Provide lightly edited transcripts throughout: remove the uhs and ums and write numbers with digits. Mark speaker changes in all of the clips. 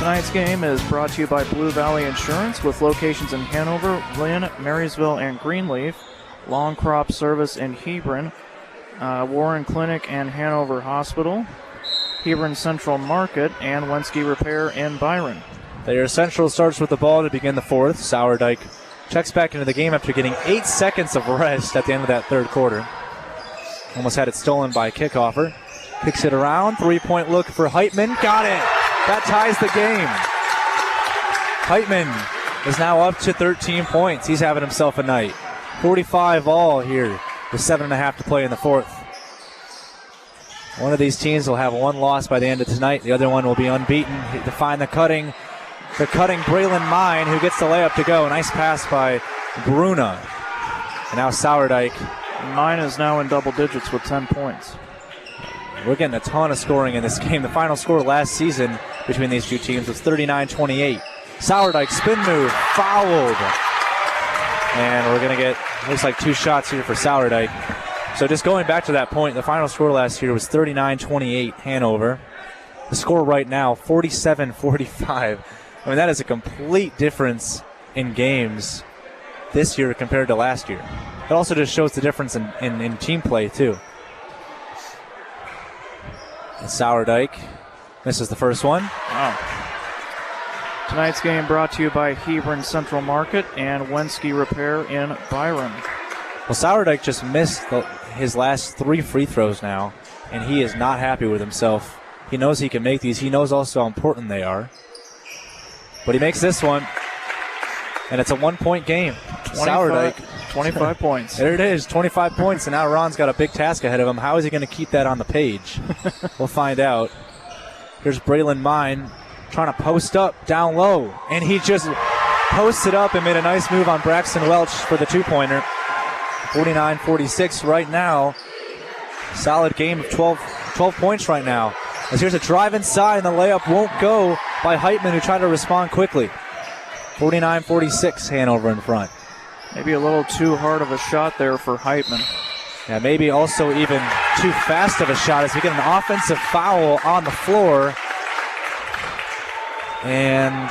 Speaker 1: Tonight's game is brought to you by Blue Valley Insurance with locations in Hanover, Lynn, Marysville, and Greenleaf, Long Crop Service in Hebron, Warren Clinic and Hanover Hospital, Hebron Central Market, and Wensky Repair in Byron.
Speaker 2: Thayer Central starts with the ball to begin the fourth. Sourdyke checks back into the game after getting 8 seconds of rest at the end of that third quarter. Almost had it stolen by Kickoffer. Kicks it around. Three-point look for Heitman. Got it. That ties the game. Heitman is now up to 13 points. He's having himself a night. 45 all here with 7.5 to play in the fourth. One of these teams will have one loss by the end of tonight. The other one will be unbeaten. To find the cutting Braylon Mine, who gets the layup to go. Nice pass by Bruna. And now Sourdyke.
Speaker 1: Mine is now in double digits with 10 points.
Speaker 2: We're getting a ton of scoring in this game. The final score last season between these two teams was 39-28. Sourdyke spin move, fouled. And we're going to get, looks like 2 shots here for Sourdyke. So just going back to that point, the final score last year was 39-28 Hanover. The score right now, 47-45. I mean, that is a complete difference in games this year compared to last year. It also just shows the difference in team play, too. And Sourdyke misses the first one.
Speaker 1: Wow. Tonight's game brought to you by Hebron Central Market and Wensky Repair in Byron.
Speaker 2: Well, Sourdyke just missed his last 3 free throws now, and he is not happy with himself. He knows he can make these. He knows also how important they are. But he makes this one, and it's a 1-point game. Sourdyke.
Speaker 1: 25 points.
Speaker 2: There it is, 25 points, and now Ron's got a big task ahead of him. How is he going to keep that on the page? We'll find out. Here's Braylon Mine trying to post up down low, and he just posted up and made a nice move on Braxton Welch for the 2-pointer. 49-46 right now. Solid game of 12 points right now. As here's a drive inside, and the layup won't go by Heitman, who tried to respond quickly. 49-46, Hanover in front.
Speaker 1: Maybe a little too hard of a shot there for Heitman.
Speaker 2: Yeah, maybe also even too fast of a shot as we get an offensive foul on the floor. And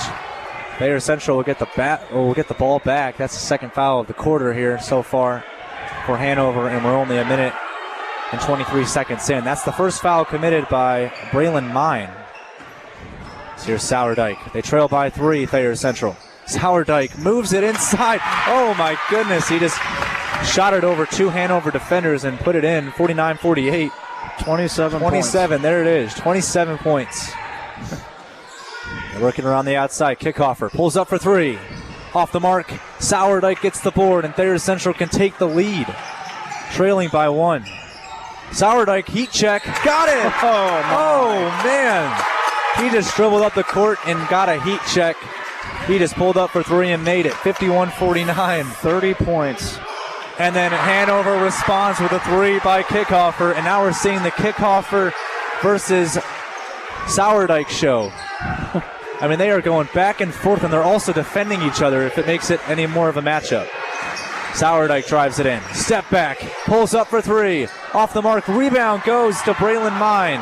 Speaker 2: Thayer Central will get the ball back. That's the second foul of the quarter here so far for Hanover, and we're only a minute and 23 seconds in. That's the first foul committed by Braylon Mine. So here's Sourdyke. They trail by 3, Thayer Central. Sourdyke moves it inside. Oh my goodness, he just shot it over 2 Hanover defenders and put it in. 49-48.
Speaker 1: 27 points.
Speaker 2: There it is. 27 points. They're working around the outside. Kickoffer pulls up for 3. Off the mark. Sourdyke gets the board, and Thayer Central can take the lead. Trailing by 1. Sourdyke, heat check. Got it! Oh man. He just dribbled up the court and got a heat check. He just pulled up for 3 and made it. 51-49.
Speaker 1: 30 points.
Speaker 2: And then Hanover responds with a 3 by Kickoffer. And now we're seeing the Kickoffer versus Sourdyke show. I mean, they are going back and forth, and they're also defending each other if it makes it any more of a matchup. Sourdyke drives it in. Step back. Pulls up for 3. Off the mark. Rebound goes to Braylon Mine.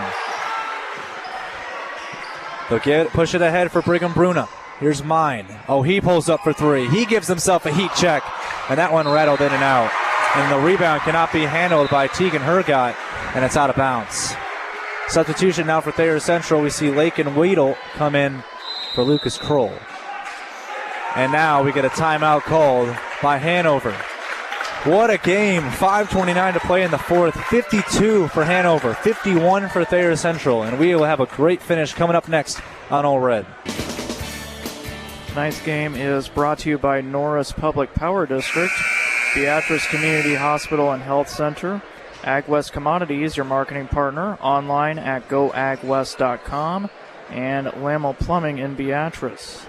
Speaker 2: They'll push it ahead for Brigham Bruna. Here's Mine. Oh, he pulls up for 3. He gives himself a heat check, and that one rattled in and out. And the rebound cannot be handled by Tegan Hergott, and it's out of bounds. Substitution now for Thayer Central. We see Lakin Weedle come in for Lucas Kroll. And now we get a timeout called by Hanover. What a game. 5:29 to play in the fourth. 52 for Hanover, 51 for Thayer Central. And we will have a great finish coming up next on All Red.
Speaker 1: Tonight's game is brought to you by Norris Public Power District, Beatrice Community Hospital and Health Center, AgWest Commodities, your marketing partner, online at goagwest.com, and Lamel Plumbing in Beatrice.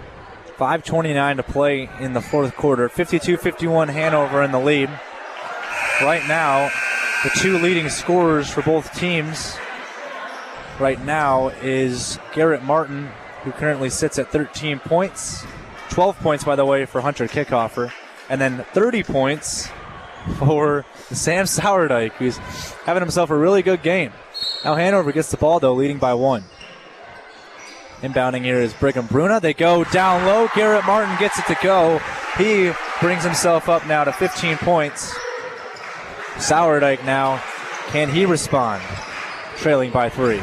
Speaker 2: 5:29 to play in the fourth quarter. 52-51 Hanover in the lead. Right now, the 2 leading scorers for both teams right now is Garrett Martin, who currently sits at 13 points. 12 points, by the way, for Hunter Kickoffer. And then 30 points for Sam Sourdyke, who's having himself a really good game. Now Hanover gets the ball, though, leading by 1. Inbounding here is Brigham Bruna. They go down low. Garrett Martin gets it to go. He brings himself up now to 15 points. Sourdike now. Can he respond? Trailing by 3.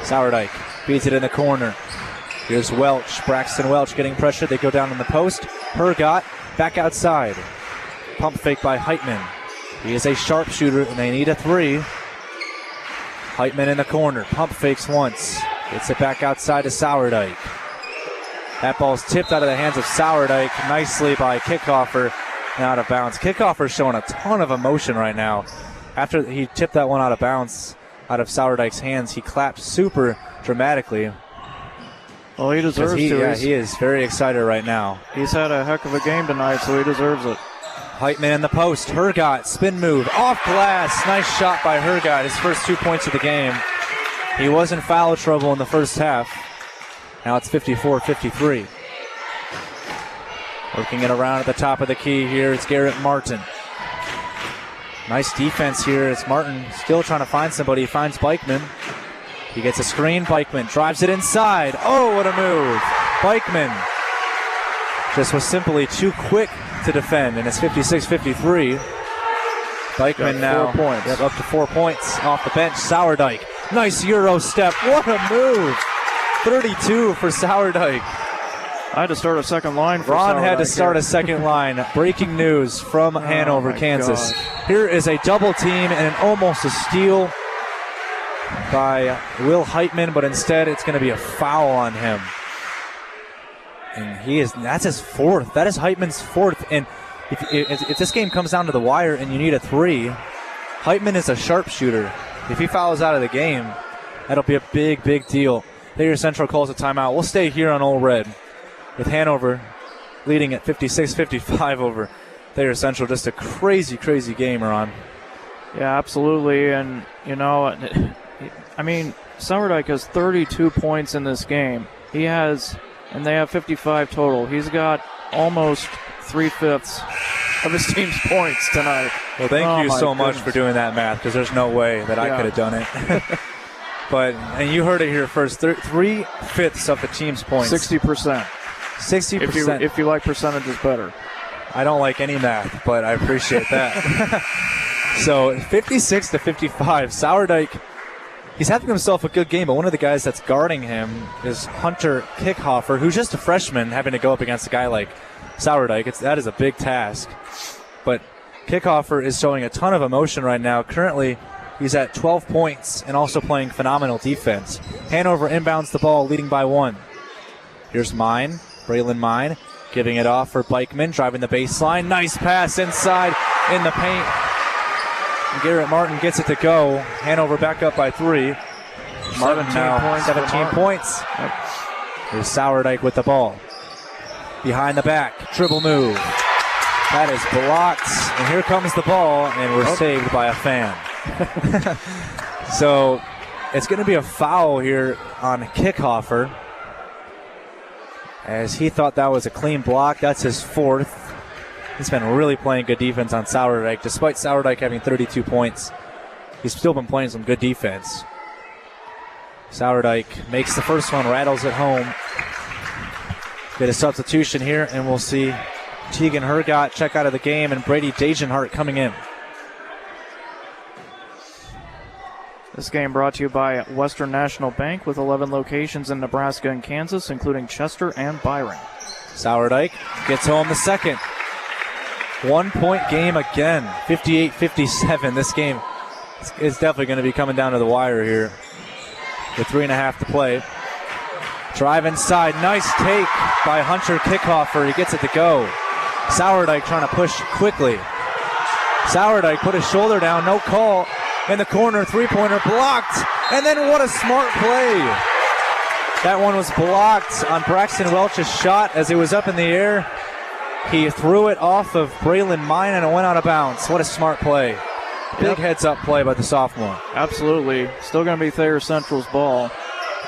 Speaker 2: Sourdike beats it in the corner. Here's Welch. Braxton Welch getting pressure. They go down on the post. Hergott back outside. Pump fake by Heitman. He is a sharpshooter, and they need a 3. Heitman in the corner. Pump fakes once. Gets it back outside to Sourdike. That ball's tipped out of the hands of Sourdike nicely by Kickofer and out of bounds. Kickofer's showing a ton of emotion right now. After he tipped that one out of bounds, out of Sourdike's hands, he clapped super dramatically.
Speaker 1: Well, he deserves to.
Speaker 2: Yeah, he is very excited right now.
Speaker 1: He's had a heck of a game tonight, so he deserves it.
Speaker 2: Heitman in the post. Hergott, spin move, off glass. Nice shot by Hergott, his first 2 points of the game. He was in foul trouble in the first half. Now it's 54-53. Working it around at the top of the key here, it's Garrett Martin. Nice defense here. It's Martin still trying to find somebody. He finds Bikeman. He gets a screen. Bikeman drives it inside. Oh, what a move. Bikeman just was simply too quick to defend, and it's 56-53. Bikeman now
Speaker 1: 4 points.
Speaker 2: Up to 4 points off the bench. Sourdike. Nice Euro step. What a move. 32 for Sourdike.
Speaker 1: I had to start a second line for
Speaker 2: Ron
Speaker 1: Sourdike
Speaker 2: had to start
Speaker 1: here.
Speaker 2: a second line. Breaking news from Hanover, Kansas. Here is a double team and almost a steal by Will Heitman, but instead it's going to be a foul on him. And that's his 4th. That is Heitman's 4th. And if this game comes down to the wire and you need a 3, Heitman is a sharpshooter. If he fouls out of the game, that'll be a big, big deal. Thayer Central calls a timeout. We'll stay here on Ole Red with Hanover leading at 56-55 over Thayer Central. Just a crazy, crazy game, Ron.
Speaker 1: Yeah, absolutely. And, you know, I mean, Sourdike has 32 points in this game. He has, and they have 55 total. He's got almost 3/5 of his team's points tonight.
Speaker 2: Well, thank you so much
Speaker 1: goodness.
Speaker 2: for doing that math, because there's no way that I could have done it. But, and you heard it here first, 3/5 of the team's points.
Speaker 1: 60%.
Speaker 2: 60%.
Speaker 1: If you like percentages better.
Speaker 2: I don't like any math, but I appreciate that. So 56-55. Sourdike, he's having himself a good game, but one of the guys that's guarding him is Hunter Kickofer, who's just a freshman, having to go up against a guy like Sourdike. That is a big task. But Kickofer is showing a ton of emotion right now. Currently, he's at 12 points and also playing phenomenal defense. Hanover inbounds the ball, leading by 1. Here's Braylon Mine, giving it off for Bikeman, driving the baseline. Nice pass inside in the paint. And Garrett Martin gets it to go. Hanover back up by 3. Martin now 17 points.
Speaker 1: Yep.
Speaker 2: Here's Sourdike with the ball. Behind the back, dribble move. That is blocked. And here comes the ball, and we're saved by a fan. So it's going to be a foul here on Kickofer, as he thought that was a clean block. That's his 4th. He's been really playing good defense on Sourdike. Despite Sourdike having 32 points, he's still been playing some good defense. Sourdike makes the first one, rattles it home. Get a substitution here, and we'll see Tegan Hergott check out of the game and Brady Dagenhart coming in.
Speaker 1: This game brought to you by Western National Bank with 11 locations in Nebraska and Kansas, including Chester and Byron.
Speaker 2: Sourdike gets home the second. 1 point game again, 58-57. This game is definitely going to be coming down to the wire here with 3.5 to play. Drive inside, nice take by Hunter Kickofer. He gets it to go. Sourdike trying to push quickly. Sourdike put his shoulder down, no call. In the corner, three-pointer blocked. And then what a smart play. That one was blocked on Braxton Welch's shot as it was up in the air. He threw it off of Braylon Mine and it went out of bounds. What a smart play. Big heads-up play by the sophomore.
Speaker 1: Absolutely. Still going to be Thayer Central's ball.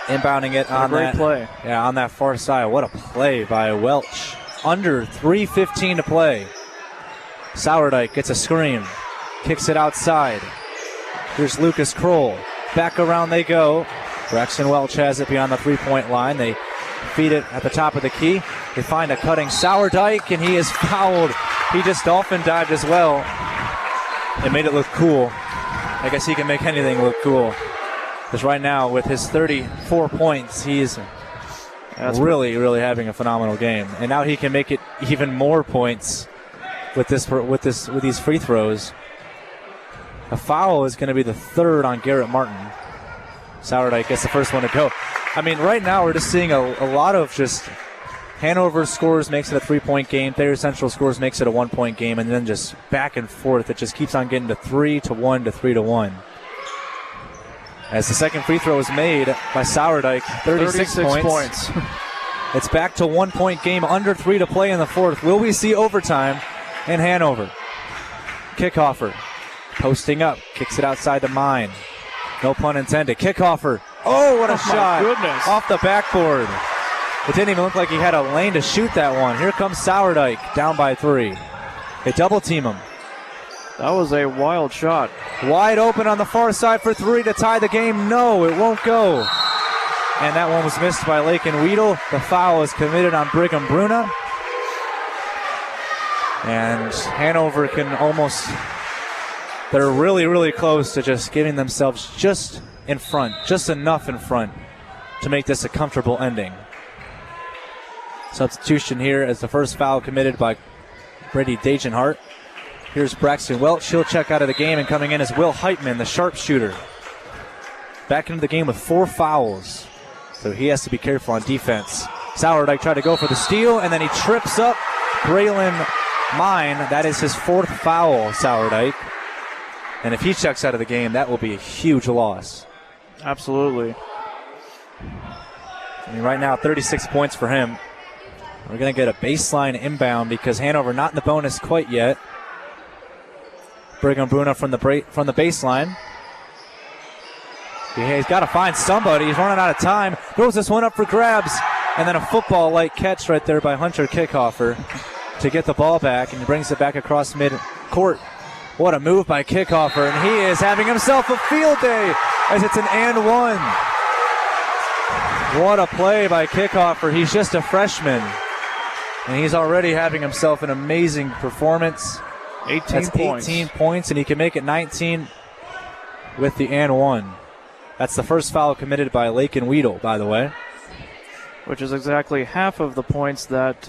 Speaker 2: Inbounding it on
Speaker 1: great play.
Speaker 2: Yeah, on that far side. What a play by Welch. Under 3:15 to play. Sourdike gets a screen. Kicks it outside. Here's Lucas Kroll. Back around they go. Braxton Welch has it beyond the three-point line. They feed it at the top of the key. They find a cutting Sourdike, and he is fouled. He just dolphin dived as well. It made it look cool. I guess he can make anything look cool. Because right now, with his 34 points, he's really having a phenomenal game. And now he can make it even more points with these free throws. A foul is going to be the third on Garrett Martin. Sourdike gets the first one to go. I mean, right now we're just seeing a lot of just Hanover scores, makes it a 3-point game. Thayer Central scores, makes it a 1-point game, and then just back and forth. It just keeps on getting to 3-1 to 3-1. As the second free throw is made by Sourdike, 36 points. It's back to 1-point game, under 3 to play in the fourth. Will we see overtime in Hanover? Kickover, posting up, kicks it outside the mine. No pun intended. Kickover. Oh, what a shot.
Speaker 1: Goodness.
Speaker 2: Off the backboard. It didn't even look like he had a lane to shoot that one. Here comes Sourdike, down by 3. They double team him.
Speaker 1: That was a wild shot.
Speaker 2: Wide open on the far side for 3 to tie the game. No, it won't go. And that one was missed by Lakin Weedle. The foul is committed on Brigham Bruna. And Hanover can almost... They're really close to just getting themselves just in front, just enough in front to make this a comfortable ending. Substitution here as the first foul committed by Brady Dagenhart. Here's Braxton Welch. He'll check out of the game, and coming in is Will Heitman, the sharpshooter. Back into the game with 4 fouls, so he has to be careful on defense. Sourdike tried to go for the steal, and then he trips up Braylon Mine. That is his 4th foul, Sourdike. And if he checks out of the game, that will be a huge loss.
Speaker 1: Absolutely.
Speaker 2: I mean, right now, 36 points for him. We're going to get a baseline inbound because Hanover not in the bonus quite yet. Brigham Bruna from the baseline. He's got to find somebody. He's running out of time. Throws this one up for grabs. And then a football-like catch right there by Hunter Kickover to get the ball back. And he brings it back across mid-court. What a move by Kickover, and he is having himself a field day as it's an and one. What a play by Kickover. He's just a freshman, and he's already having himself an amazing performance. 18 points, and he can make it 19 with the and one. That's the first foul committed by Lakin Weedle, by the way.
Speaker 1: Which is exactly half of the points that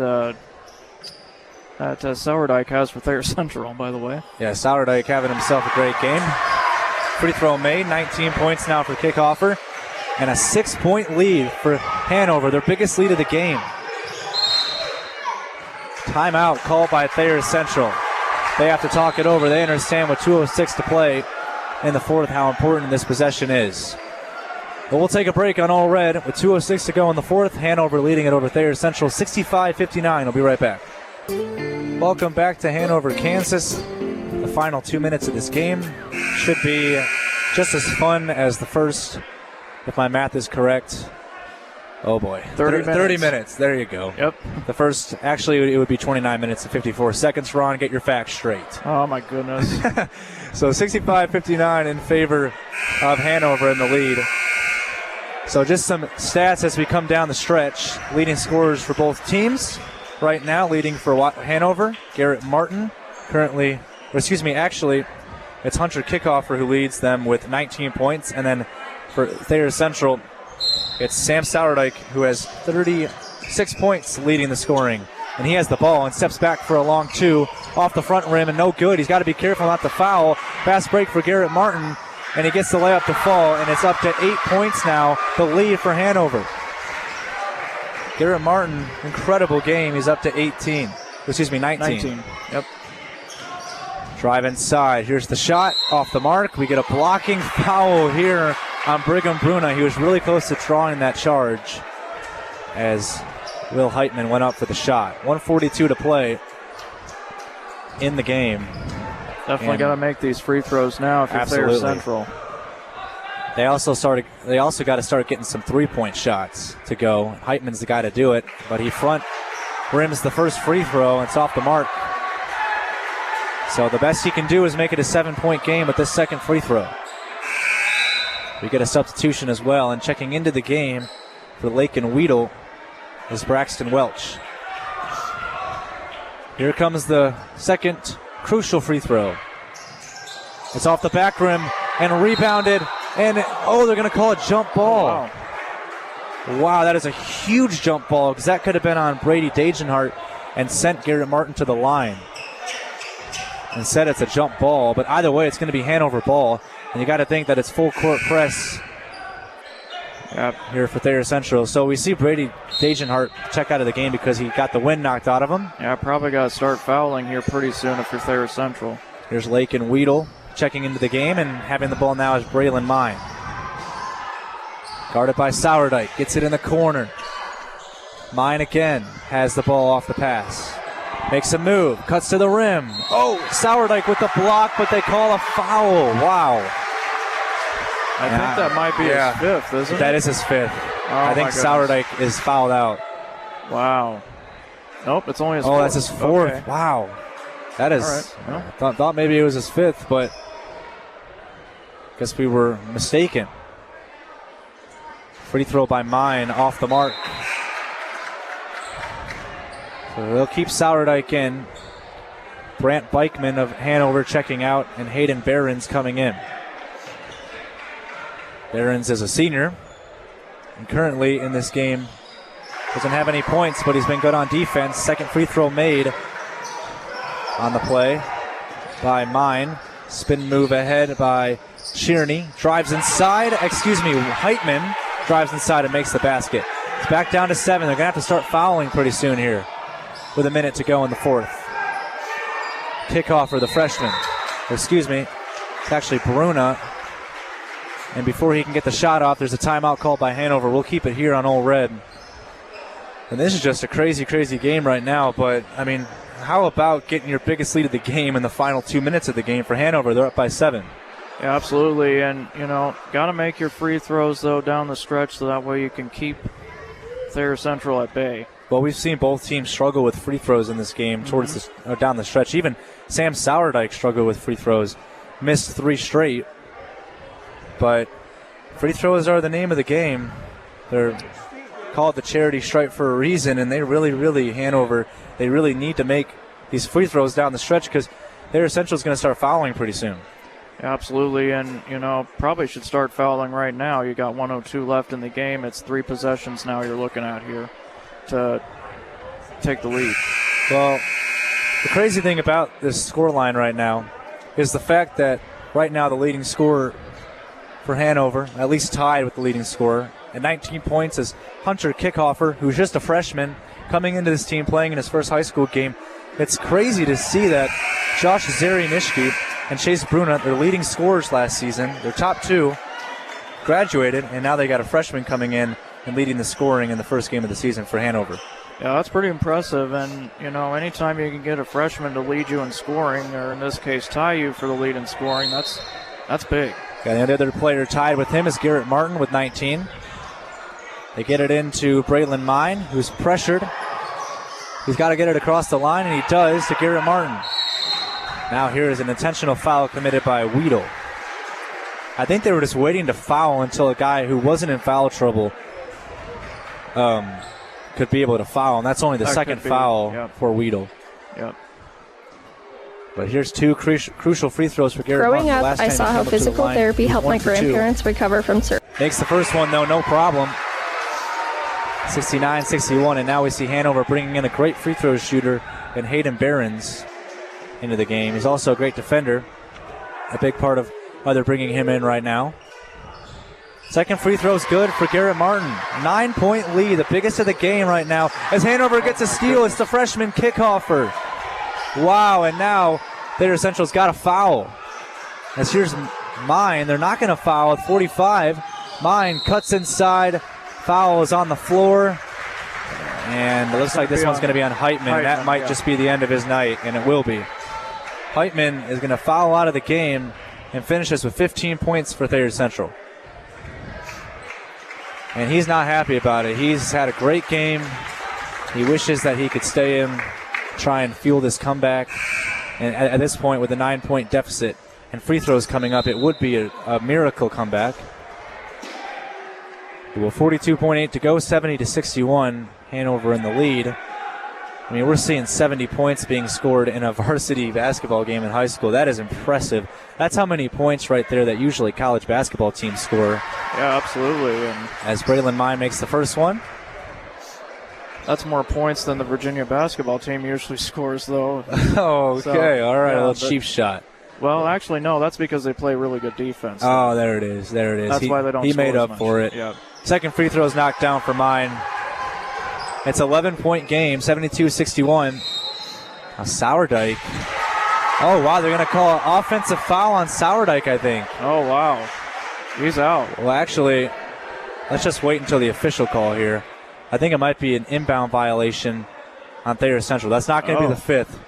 Speaker 1: Sourdike has for Thayer Central, by the way.
Speaker 2: Yeah, Sourdike having himself a great game. Free throw made, 19 points now for Kickover. And a 6-point lead for Hanover, their biggest lead of the game. Timeout called by Thayer Central. They have to talk it over. They understand with 2:06 to play in the fourth how important this possession is. But we'll take a break on All Red with 2:06 to go in the fourth. Hanover leading it over Thayer Central 65-59. We'll be right back. Welcome back to Hanover, Kansas. The final 2 minutes of this game should be just as fun as the first, if my math is correct. Oh boy. 30 minutes. There you go.
Speaker 1: Yep.
Speaker 2: The first, actually, it would be 29 minutes and 54 seconds. Ron, get your facts straight.
Speaker 1: Oh, my goodness.
Speaker 2: So 65-59 in favor of Hanover in the lead. So just some stats as we come down the stretch. Leading scorers for both teams. Right now, leading for Hanover, Garrett Martin. Actually, it's Hunter Kickover who leads them with 19 points. And then for Thayer Central, it's Sam Sourdike who has 36 points leading the scoring. And he has the ball and steps back for a long 2 off the front rim and no good. He's got to be careful not to foul. Fast break for Garrett Martin, and he gets the layup to fall, and it's up to 8 points now, the lead for Hanover. Garrett Martin, incredible game. He's up to 19. Yep. Drive inside. Here's the shot off the mark. We get a blocking foul here on Brigham Bruna. He was really close to drawing that charge as Will Heitman went up for the shot. 1:42 to play in the game.
Speaker 1: Definitely got to make these free throws now if you're Thayer Central.
Speaker 2: They also got to start getting some three-point shots to go. Heitman's the guy to do it, but he front rims the first free throw, and it's off the mark. So the best he can do is make it a 7-point game with this second free throw. We get a substitution as well, and checking into the game for Lake and Weedle is Braxton Welch. Here comes the second crucial free throw. It's off the back rim and rebounded, and they're going to call a jump ball. Wow, that is a huge jump ball, because that could have been on Brady Dagenhart and sent Garrett Martin to the line. Instead, it's a jump ball, but either way, it's going to be Hanover ball, and you got to think that it's full court press here for Thayer Central. So we see Brady Dagenhart check out of the game because he got the wind knocked out of him.
Speaker 1: Yeah, probably got to start fouling here pretty soon if you're Thayer Central.
Speaker 2: Here's Lake and Weedle checking into the game, and having the ball now is Braylon Mine. Guarded by Sourdike, gets it in the corner. Mine again has the ball off the pass. Makes a move, cuts to the rim. Sourdike with the block, but they call a foul. Wow.
Speaker 1: I think that might be his fifth, isn't it?
Speaker 2: That is his fifth. I think Sourdike is fouled out.
Speaker 1: Wow. Nope, it's only his fourth.
Speaker 2: Oh, that's his fourth.
Speaker 1: Okay.
Speaker 2: Wow. That is.
Speaker 1: All right. Well.
Speaker 2: Thought maybe it was his fifth, but guess we were mistaken. Free throw by Mine off the mark. So they'll keep Sourdike in. Brant Beichman of Hanover checking out, and Hayden Behrens coming in. Behrens is a senior, and currently in this game doesn't have any points, but he's been good on defense. Second free throw made on the play by Mine. Spin move ahead by Shearney. Drives inside. Heitman drives inside and makes the basket. It's back down to 7. They're going to have to start fouling pretty soon here with a minute to go in the fourth. Kickoff for the freshman. It's actually Bruna. And before he can get the shot off, there's a timeout called by Hanover. We'll keep it here on Ole Red. And this is just a crazy, crazy game right now. But, I mean, how about getting your biggest lead of the game in the final 2 minutes of the game for Hanover? They're up by 7.
Speaker 1: Yeah, absolutely. And, got to make your free throws, though, down the stretch so that way you can keep Thayer Central at bay.
Speaker 2: Well, we've seen both teams struggle with free throws in this game towards down the stretch. Even Sam Sourdike struggled with free throws. Missed 3 straight. But free throws are the name of the game. They're called the charity stripe for a reason, and they really, Hanover, they really need to make these free throws down the stretch because Thayer Central is going to start fouling pretty soon.
Speaker 1: Yeah, absolutely, and, probably should start fouling right now. You got 1:02 left in the game. It's 3 possessions now you're looking at here to take the lead.
Speaker 2: Well, the crazy thing about this scoreline right now is the fact that right now the leading scorer for Hanover, at least tied with the leading scorer, at 19 points is Hunter Kickhoffer, who's just a freshman coming into this team playing in his first high school game. It's crazy to see that Josh Zarianishki and Chase Bruna, their leading scorers last season, their top 2, graduated, and now they got a freshman coming in and leading the scoring in the first game of the season for Hanover.
Speaker 1: Yeah, that's pretty impressive, and, anytime you can get a freshman to lead you in scoring, or in this case tie you for the lead in scoring, that's big.
Speaker 2: Yeah, the other player tied with him is Garrett Martin with 19. They get it into Braylon Mine, who's pressured. He's got to get it across the line, and he does to Garrett Martin. Now here is an intentional foul committed by Weedle. I think they were just waiting to foul until a guy who wasn't in foul trouble could be able to foul, and that's only the second foul for Weedle.
Speaker 1: Yep.
Speaker 2: But here's 2 crucial free throws for Garrett Martin.
Speaker 3: Growing up, I saw how physical therapy helped my grandparents recover from surgery.
Speaker 2: Makes the first one, though, no problem. 69-61, and now we see Hanover bringing in a great free throw shooter in Hayden Behrens into the game. He's also a great defender. A big part of why they're bringing him in right now. Second free throw is good for Garrett Martin. 9-point lead, the biggest of the game right now. As Hanover gets a steal, it's the freshman Kickhoffer. Wow, and now Thayer Central's got a foul. As here's Mine, they're not going to foul at 45. Mine cuts inside. Foul is on the floor. And it looks like this one's going to be on Heitman. That might just be the end of his night, and it will be. Heitman is going to foul out of the game and finishes with 15 points for Thayer Central. And he's not happy about it. He's had a great game. He wishes that he could stay in, try and fuel this comeback. And at this point, with a 9-point deficit and free throws coming up, it would be a miracle comeback. Well, 42.8 to go, 70-61. Hanover in the lead. I mean, we're seeing 70 points being scored in a varsity basketball game in high school. That is impressive. That's how many points right there that usually college basketball teams score.
Speaker 1: Yeah, absolutely. And
Speaker 2: as Braylon Mine makes the first one.
Speaker 1: That's more points than the Virginia basketball team usually scores, though.
Speaker 2: Oh, okay.
Speaker 1: So,
Speaker 2: all right,
Speaker 1: yeah,
Speaker 2: a little cheap shot.
Speaker 1: Well, actually, no. That's because they play really good defense.
Speaker 2: Oh, there it is. There it is.
Speaker 1: That's why they don't
Speaker 2: He
Speaker 1: score
Speaker 2: made
Speaker 1: as
Speaker 2: up
Speaker 1: much.
Speaker 2: for it.
Speaker 1: Yeah.
Speaker 2: Second free throw is knocked down for Mine. It's an 11-point game, 72-61. Now Sourdike. Oh, wow, they're going to call an offensive foul on Sourdike, I think.
Speaker 1: Oh, wow. He's out.
Speaker 2: Well, actually, let's just wait until the official call here. I think it might be an inbound violation on Thayer Central. That's not going to be the fifth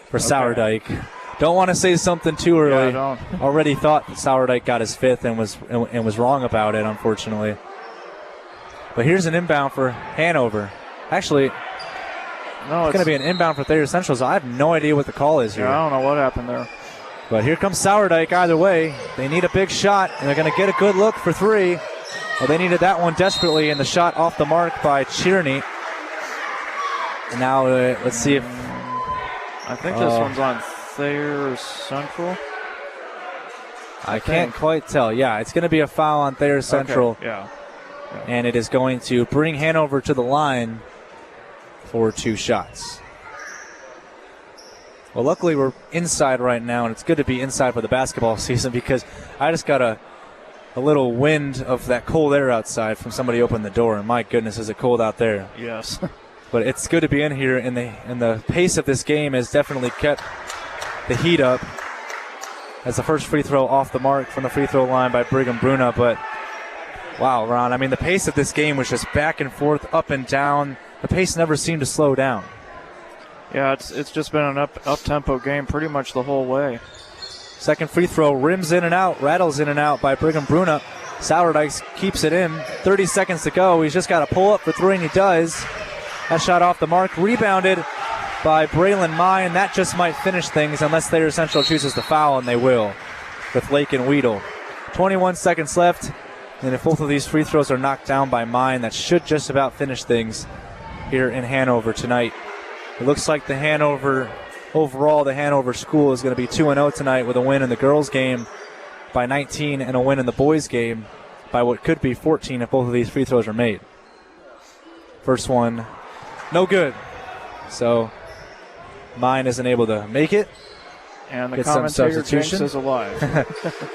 Speaker 2: for Sourdike. Don't want to say something too early.
Speaker 1: Yeah, I don't.
Speaker 2: Already thought that Sourdike got his fifth and was wrong about it, unfortunately. But here's an inbound for Hanover. Actually,
Speaker 1: No,
Speaker 2: it's going to be an inbound for Thayer Central, so I have no idea what the call is here.
Speaker 1: Yeah, I don't know what happened there.
Speaker 2: But here comes Sourdike either way. They need a big shot, and they're going to get a good look for three. Well, they needed that one desperately, and the shot off the mark by Tierney. And now let's see if...
Speaker 1: I think this one's on Thayer Central.
Speaker 2: I can't quite tell. Yeah, it's going to be a foul on Thayer Central.
Speaker 1: Okay. Yeah.
Speaker 2: And it is going to bring Hanover to the line for two shots. Well, luckily we're inside right now, and it's good to be inside for the basketball season because I just got a little wind of that cold air outside from somebody opening the door, and my goodness, is it cold out there.
Speaker 1: Yes.
Speaker 2: But it's good to be in here, and the pace of this game has definitely kept the heat up as the first free throw off the mark from the free throw line by Brigham Bruna. But, wow, Ron, I mean, the pace of this game was just back and forth, up and down. The pace never seemed to slow down.
Speaker 1: Yeah, it's just been an up-tempo game pretty much the whole way.
Speaker 2: Second free throw rims in and out, rattles in and out by Brigham Bruna. Sourdike keeps it in. 30 seconds to go. He's just got to pull up for three, and he does. That shot off the mark, rebounded by Braylon Mine. That just might finish things unless Thayer Central chooses to foul, and they will with Lake and Weedle. 21 seconds left, and if both of these free throws are knocked down by Mine, that should just about finish things here in Hanover tonight. It looks like the Hanover school is going to be 2-0 tonight with a win in the girls' game by 19 and a win in the boys' game by what could be 14 if both of these free throws are made. First one, no good. So Mine isn't able to make it.
Speaker 1: And the
Speaker 2: Get some
Speaker 1: commentator
Speaker 2: substitution.
Speaker 1: jinx is alive.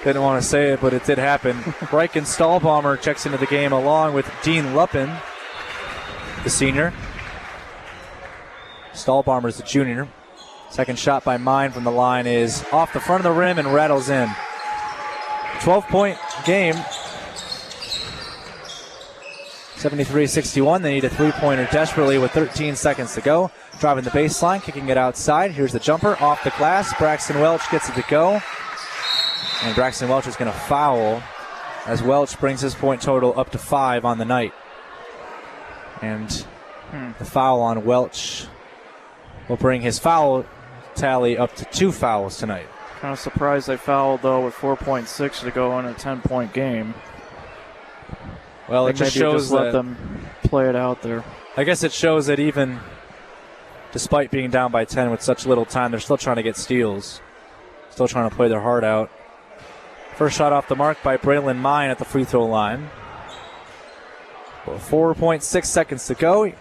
Speaker 2: Didn't want to say it, but it did happen. Bryken Stahlbaumer checks into the game along with Dean Luppin, the senior. Stahlbaumer's the junior. Second shot by Mine from the line is off the front of the rim and rattles in. 12-point game. 73-61. They need a three-pointer desperately with 13 seconds to go. Driving the baseline, kicking it outside. Here's the jumper off the glass. Braxton Welch gets it to go. And Braxton Welch is going to foul as Welch brings his point total up to 5 on the night. And the foul on Welch will bring his foul tally up to 2 fouls tonight.
Speaker 1: Kind of surprised they fouled, though, with 4.6 to go in a 10-point game.
Speaker 2: Well, it just shows
Speaker 1: let them play it out there.
Speaker 2: I guess it shows that even despite being down by 10 with such little time, they're still trying to get steals. Still trying to play their heart out. First shot off the mark by Braylon Mine at the free throw line. 4.6 seconds to go.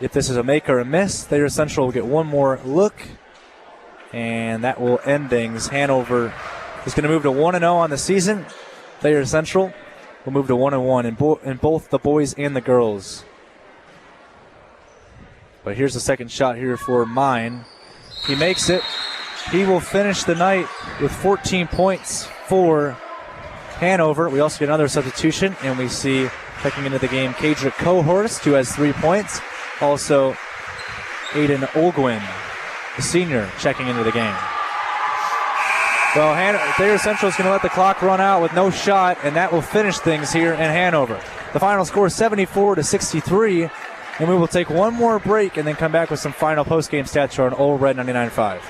Speaker 2: If this is a make or a miss, Thayer Central will get one more look, and that will end things. Hanover is going to move to 1-0 on the season. Thayer Central will move to 1-1 in both the boys and the girls. But here's the second shot here for Mine. He makes it. He will finish the night with 14 points for Hanover. We also get another substitution, and we see checking into the game Kadra Cohorst, who has 3 points. Also, Aiden Olguin, the senior, checking into the game. Well, Thayer Central is going to let the clock run out with no shot, and that will finish things here in Hanover. The final score is 74-63, and we will take one more break and then come back with some final post-game stats on Old Red 99.5.